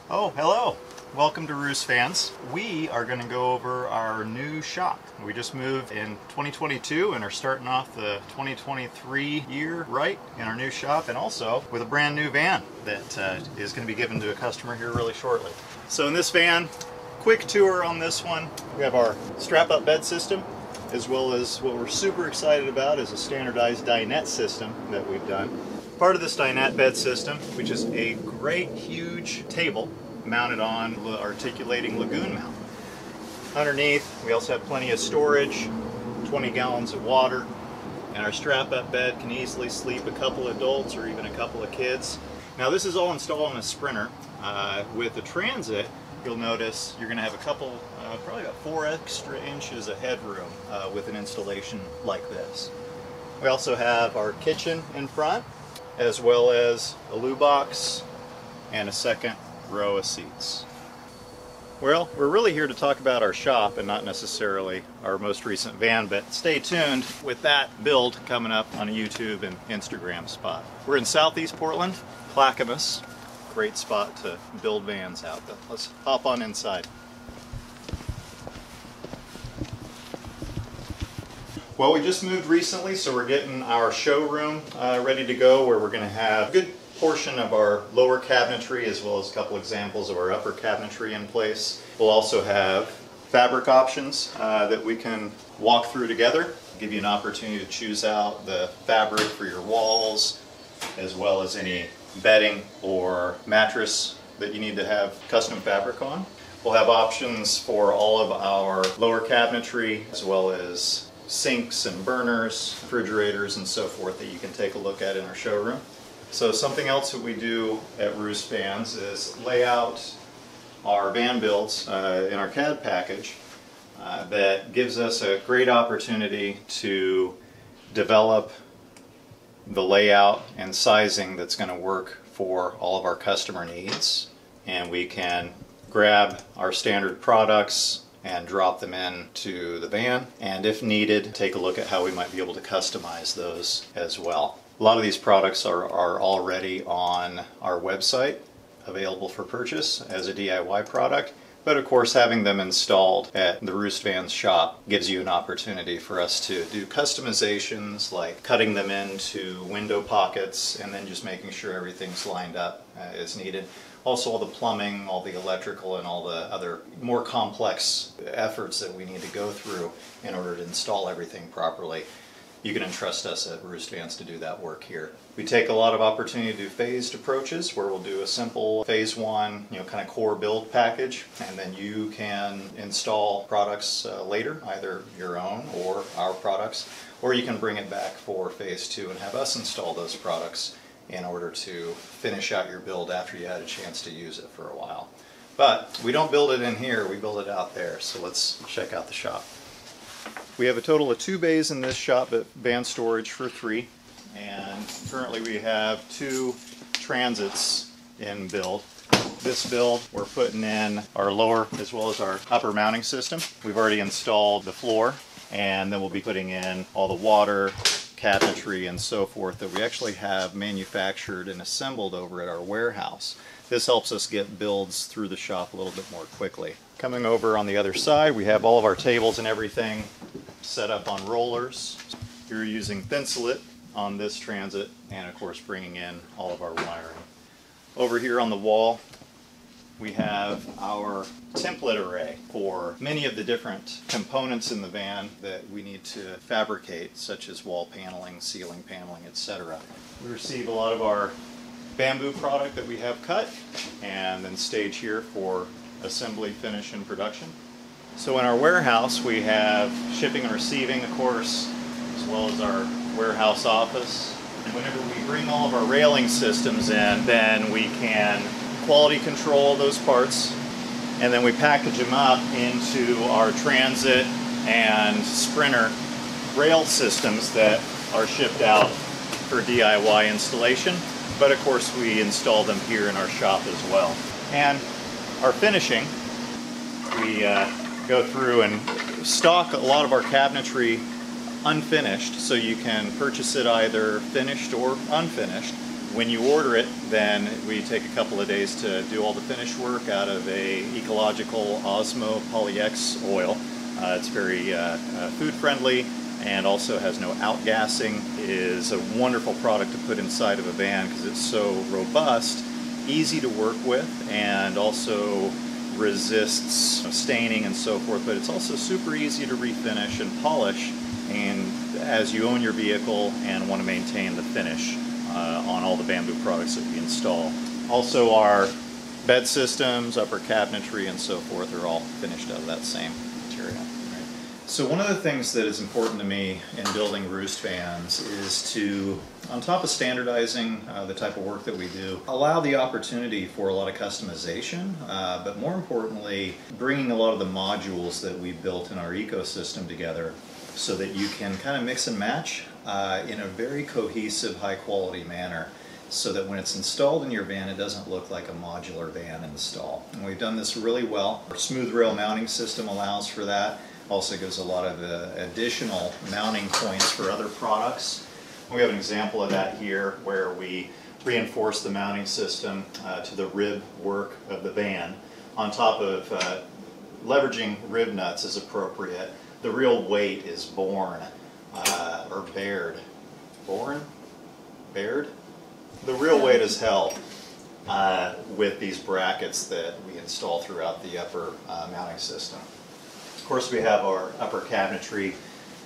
Oh, hello. Welcome to Roost fans. We are going to go over our new shop. We just moved in 2022 and are starting off the 2023 year right in our new shop, and also with a brand new van that is going to be given to a customer here really shortly. So in this van, quick tour on this one. We have our strap-up bed system, as well as what we're super excited about is a standardized dinette system that we've done. Part of this dinette bed system, which is a great huge table mounted on the articulating lagoon mount. Underneath, we also have plenty of storage, 20 gallons of water, and our strap-up bed can easily sleep a couple adults or even a couple of kids. Now this is all installed on a Sprinter. With the Transit, you'll notice you're going to have a couple, probably about 4 extra inches of headroom with an installation like this. We also have our kitchen in front, as well as a loo box and a second row of seats. Well, we're really here to talk about our shop and not necessarily our most recent van, but stay tuned with that build coming up on a YouTube and Instagram spot. We're in Southeast Portland, Clackamas. Great spot to build vans out, but let's hop on inside. Well, we just moved recently, so we're getting our showroom ready to go, where we're going to have a good portion of our lower cabinetry as well as a couple examples of our upper cabinetry in place. We'll also have fabric options that we can walk through together, give you an opportunity to choose out the fabric for your walls, as well as any bedding or mattress that you need to have custom fabric on. We'll have options for all of our lower cabinetry, as well as sinks and burners, refrigerators, and so forth that you can take a look at in our showroom. So something else that we do at Roost Vans is lay out our van builds in our CAD package that gives us a great opportunity to develop the layout and sizing that's going to work for all of our customer needs. And we can grab our standard products and drop them into the van, and if needed, take a look at how we might be able to customize those as well. A lot of these products are already on our website, available for purchase as a DIY product, but of course having them installed at the Roost Vans shop gives you an opportunity for us to do customizations like cutting them into window pockets and then just making sure everything's lined up as needed. Also all the plumbing, all the electrical, and all the other more complex efforts that we need to go through in order to install everything properly. You can entrust us at Roost Vans to do that work here. We take a lot of opportunity to do phased approaches, where we'll do a simple phase one, kind of core build package, and then you can install products later, either your own or our products, or you can bring it back for phase two and have us install those products in order to finish out your build after you had a chance to use it for a while. But we don't build it in here, we build it out there, so let's check out the shop. We have a total of 2 bays in this shop, but van storage for 3, and currently we have 2 transits in build. This build, we're putting in our lower as well as our upper mounting system. We've already installed the floor, and then we'll be putting in all the water, cabinetry, and so forth that we actually have manufactured and assembled over at our warehouse. This helps us get builds through the shop a little bit more quickly. Coming over on the other side, we have all of our tables and everything set up on rollers. You're using Thinsulate on this transit, and of course bringing in all of our wiring. Over here on the wall, we have our template array for many of the different components in the van that we need to fabricate, such as wall paneling, ceiling paneling, etc. We receive a lot of our bamboo product that we have cut and then stage here for assembly, finish, and production. So in our warehouse we have shipping and receiving, of course, as well as our warehouse office. And whenever we bring all of our railing systems in, then we can quality control those parts, and then we package them up into our Transit and Sprinter rail systems that are shipped out for DIY installation. But of course we install them here in our shop as well. And our finishing, we go through and stock a lot of our cabinetry unfinished, so you can purchase it either finished or unfinished. When you order it, then we take a couple of days to do all the finish work out of a ecological Osmo Poly-X oil. It's very food friendly and also has no outgassing. It is a wonderful product to put inside of a van because it's so robust, easy to work with, and also resists staining and so forth, but it's also super easy to refinish and polish and as you own your vehicle and want to maintain the finish on all the bamboo products that we install. Also our bed systems, upper cabinetry and so forth are all finished out of that same material. So one of the things that is important to me in building Roost vans is to, on top of standardizing the type of work that we do, allow the opportunity for a lot of customization, but more importantly, bringing a lot of the modules that we've built in our ecosystem together so that you can kind of mix and match in a very cohesive, high-quality manner so that when it's installed in your van, it doesn't look like a modular van install. And we've done this really well. Our smooth rail mounting system allows for that. Also gives a lot of additional mounting points for other products. We have an example of that here where we reinforce the mounting system to the rib work of the van. On top of leveraging rib nuts as appropriate, the real weight is borne, or bared. Borne? Bared? The real weight is held with these brackets that we install throughout the upper mounting system. Of course, we have our upper cabinetry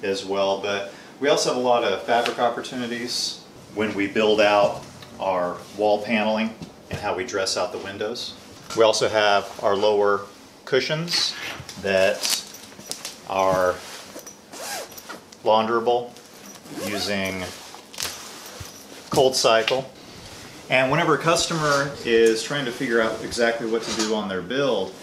as well, but we also have a lot of fabric opportunities when we build out our wall paneling and how we dress out the windows. We also have our lower cushions that are launderable using cold cycle. And whenever a customer is trying to figure out exactly what to do on their build,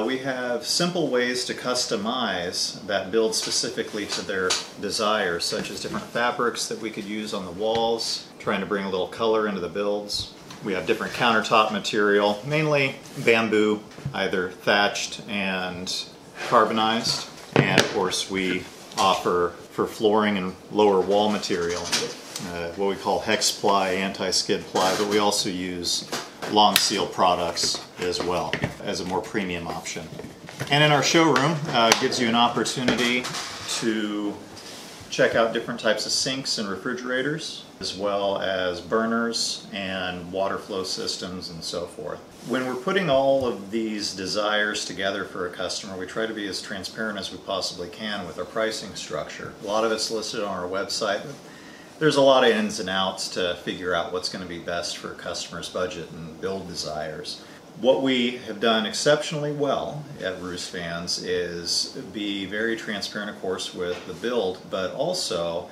we have simple ways to customize that build specifically to their desires, such as different fabrics that we could use on the walls, trying to bring a little color into the builds. We have different countertop material, mainly bamboo, either thatched and carbonized. And of course we offer for flooring and lower wall material what we call hex ply, anti-skid ply, but we also use long seal products as well as a more premium option. And in our showroom, gives you an opportunity to check out different types of sinks and refrigerators, as well as burners and water flow systems and so forth. When we're putting all of these desires together for a customer, we try to be as transparent as we possibly can with our pricing structure. A lot of it's listed on our website, but there's a lot of ins and outs to figure out what's going to be best for a customer's budget and build desires. What we have done exceptionally well at Roost Vans is be very transparent, of course, with the build, but also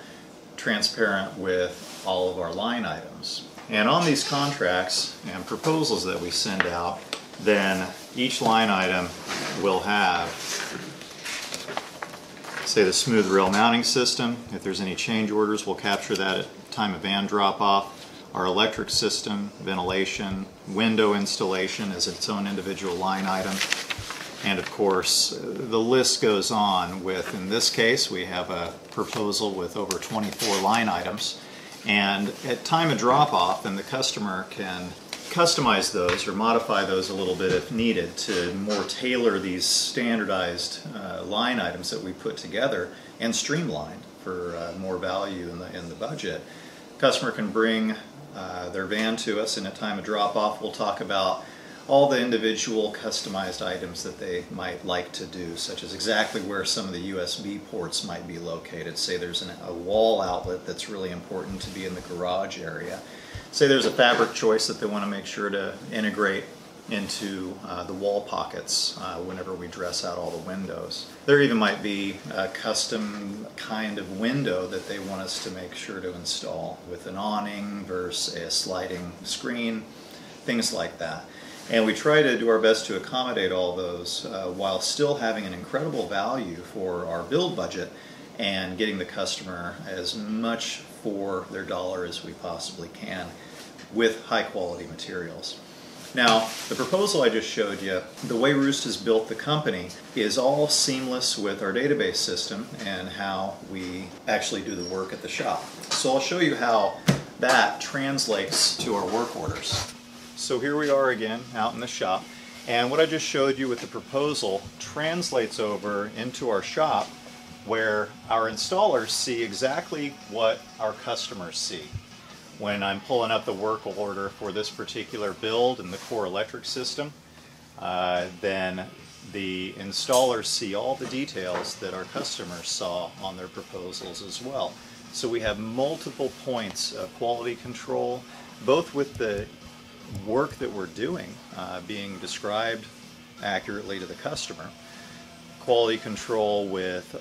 transparent with all of our line items. And on these contracts and proposals that we send out, then each line item will have, say, the smooth rail mounting system. If there's any change orders, we'll capture that at time of van drop-off. Our electric system, ventilation, window installation is its own individual line item. And of course, the list goes on with, in this case, we have a proposal with over 24 line items. And at time of drop-off, then the customer can customize those or modify those a little bit if needed to more tailor these standardized line items that we put together and streamline for more value in the budget. Customer can bring their van to us, and at time of drop-off we'll talk about all the individual customized items that they might like to do, such as exactly where some of the USB ports might be located. Say there's a wall outlet that's really important to be in the garage area. Say there's a fabric choice that they want to make sure to integrate into the wall pockets whenever we dress out all the windows. There even might be a custom kind of window that they want us to make sure to install with an awning versus a sliding screen, things like that. And we try to do our best to accommodate all those while still having an incredible value for our build budget and getting the customer as much for their dollar as we possibly can with high quality materials. Now, the proposal I just showed you, the way Roost has built the company is all seamless with our database system and how we actually do the work at the shop. So I'll show you how that translates to our work orders. So here we are again out in the shop, and what I just showed you with the proposal translates over into our shop where our installers see exactly what our customers see. When I'm pulling up the work order for this particular build and the core electric system, then the installers see all the details that our customers saw on their proposals as well. So we have multiple points of quality control, both with the work that we're doing being described accurately to the customer, quality control with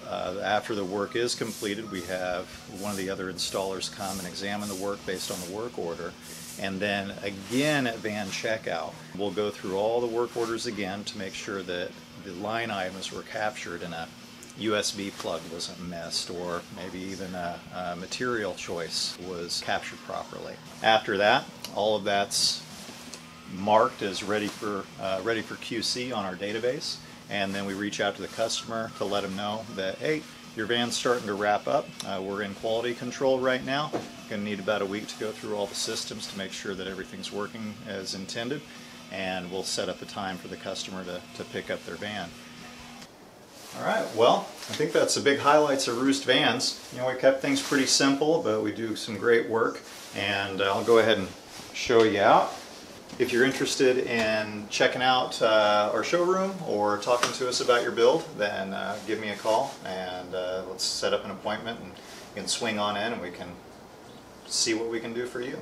after the work is completed, we have one of the other installers come and examine the work based on the work order, and then again at van checkout we'll go through all the work orders again to make sure that the line items were captured and a USB plug wasn't missed, or maybe even a material choice was captured properly. After that, all of that's marked as ready for QC on our database, and then we reach out to the customer to let them know that, hey, your van's starting to wrap up. We're in quality control right now. Going to need about a week to go through all the systems to make sure that everything's working as intended, and we'll set up a time for the customer to pick up their van. Alright, well, I think that's the big highlights of Roost Vans. You know, we kept things pretty simple, but we do some great work, and I'll go ahead and show you out. If you're interested in checking out our showroom or talking to us about your build, then give me a call, and let's set up an appointment and you can swing on in and we can see what we can do for you.